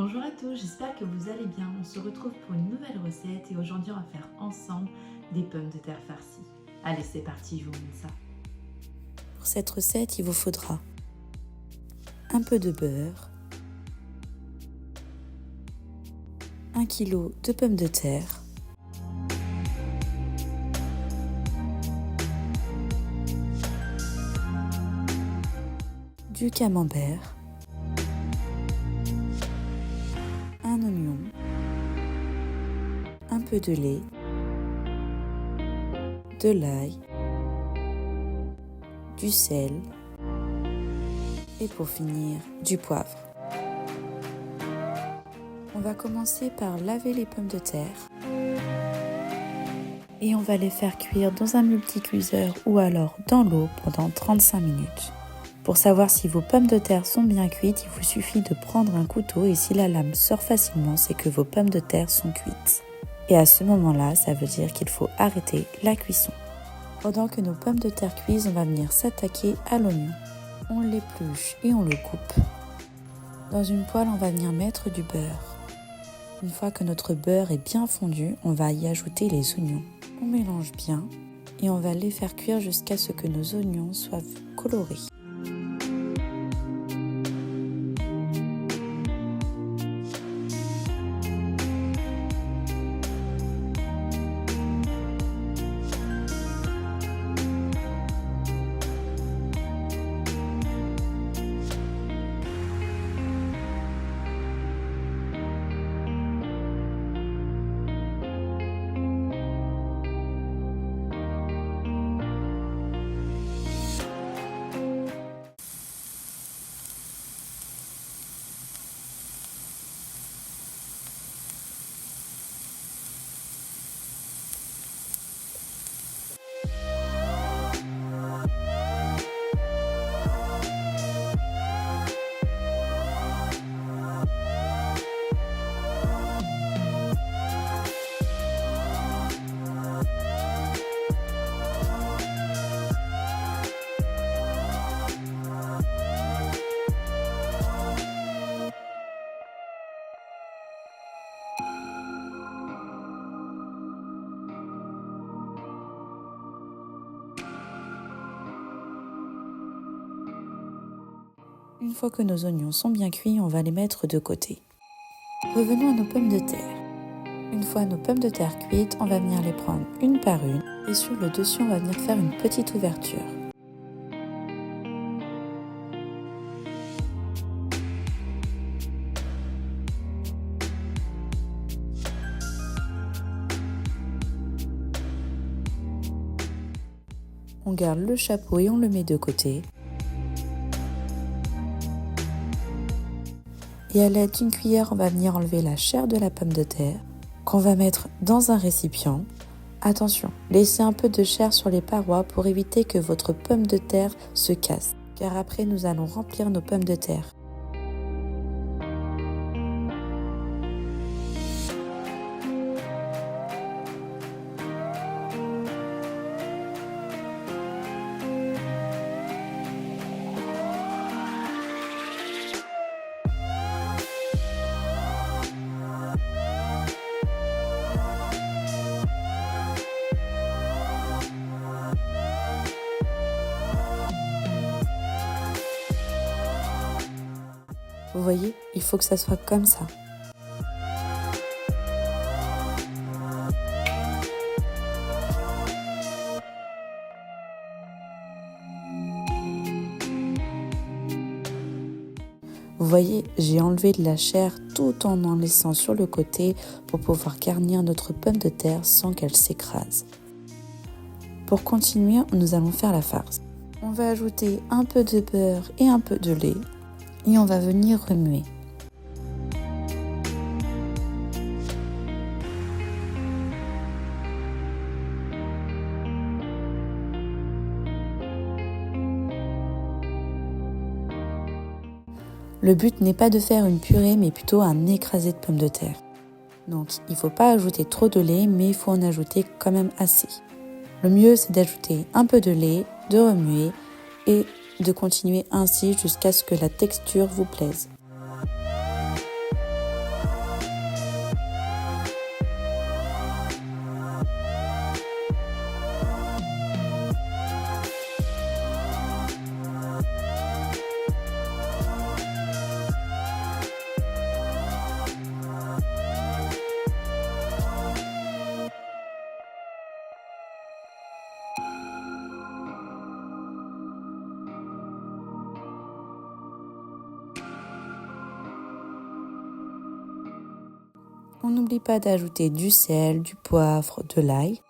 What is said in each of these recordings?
Bonjour à tous, j'espère que vous allez bien. On se retrouve pour une nouvelle recette et aujourd'hui on va faire ensemble des pommes de terre farcies. Allez, c'est parti, je vous montre ça. Pour cette recette, il vous faudra un peu de beurre, 1 kg de pommes de terre, du camembert, un oignon, un peu de lait, de l'ail, du sel et pour finir, du poivre. On va commencer par laver les pommes de terre et on va les faire cuire dans un multicuiseur ou alors dans l'eau pendant 35 minutes. Pour savoir si vos pommes de terre sont bien cuites, il vous suffit de prendre un couteau et si la lame sort facilement, c'est que vos pommes de terre sont cuites. Et à ce moment-là, ça veut dire qu'il faut arrêter la cuisson. Pendant que nos pommes de terre cuisent, on va venir s'attaquer à l'oignon. On l'épluche et on le coupe. Dans une poêle, on va venir mettre du beurre. Une fois que notre beurre est bien fondu, on va y ajouter les oignons. On mélange bien et on va les faire cuire jusqu'à ce que nos oignons soient colorés. Une fois que nos oignons sont bien cuits, on va les mettre de côté. Revenons à nos pommes de terre. Une fois nos pommes de terre cuites, on va venir les prendre une par une et sur le dessus, on va venir faire une petite ouverture. On garde le chapeau et on le met de côté. Et à l'aide d'une cuillère, on va venir enlever la chair de la pomme de terre qu'on va mettre dans un récipient. Attention, laissez un peu de chair sur les parois pour éviter que votre pomme de terre se casse, car après nous allons remplir nos pommes de terre. Vous voyez, il faut que ça soit comme ça. Vous voyez, j'ai enlevé de la chair tout en laissant sur le côté pour pouvoir garnir notre pomme de terre sans qu'elle s'écrase. Pour continuer, nous allons faire la farce. On va ajouter un peu de beurre et un peu de lait et on va venir remuer. Le but n'est pas de faire une purée mais plutôt un écrasé de pommes de terre. Donc il ne faut pas ajouter trop de lait mais il faut en ajouter quand même assez. Le mieux c'est d'ajouter un peu de lait, de remuer et de continuer ainsi jusqu'à ce que la texture vous plaise. On n'oublie pas d'ajouter du sel, du poivre, de l'ail.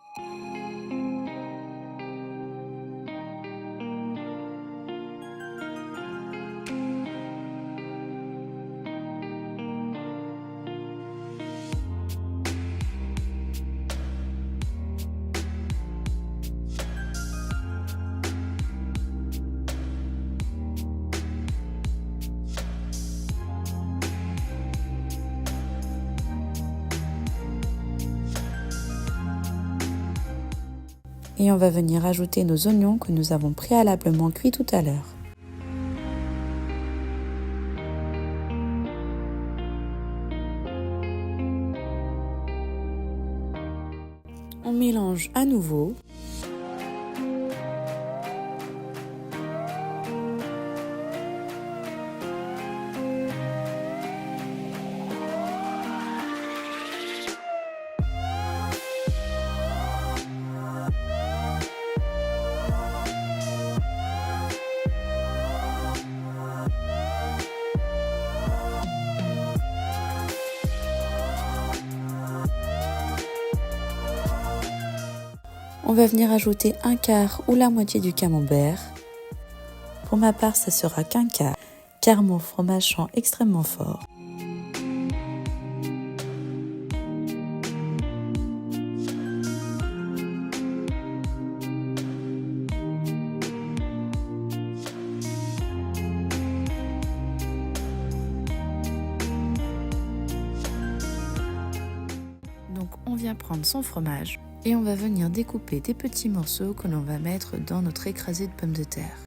Et on va venir ajouter nos oignons que nous avons préalablement cuits tout à l'heure. On mélange à nouveau. On va venir ajouter un quart ou la moitié du camembert. Pour ma part, ça sera qu'un quart, car mon fromage sent extrêmement fort. Donc on vient prendre son fromage. Et on va venir découper des petits morceaux que l'on va mettre dans notre écrasé de pommes de terre.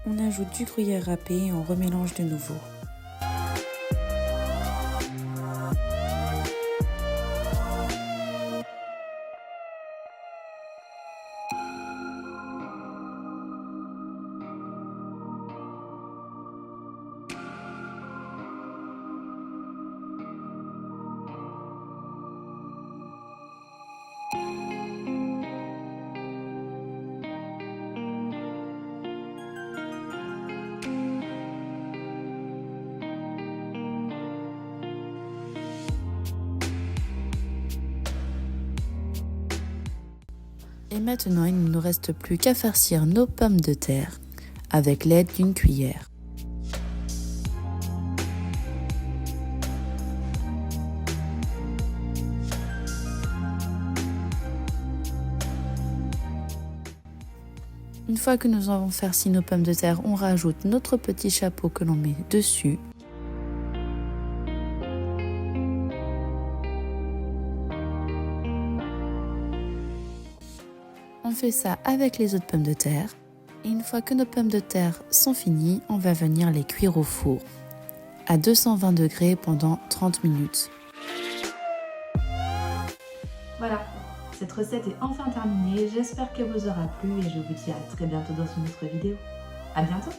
On ajoute du gruyère râpé et on remélange de nouveau. Et maintenant, il ne nous reste plus qu'à farcir nos pommes de terre avec l'aide d'une cuillère. Une fois que nous avons farci nos pommes de terre, on rajoute notre petit chapeau que l'on met dessus. On fait ça avec les autres pommes de terre. Et une fois que nos pommes de terre sont finies, on va venir les cuire au four à 220 degrés pendant 30 minutes. Voilà, cette recette est enfin terminée. J'espère qu'elle vous aura plu et je vous dis à très bientôt dans une autre vidéo. À bientôt!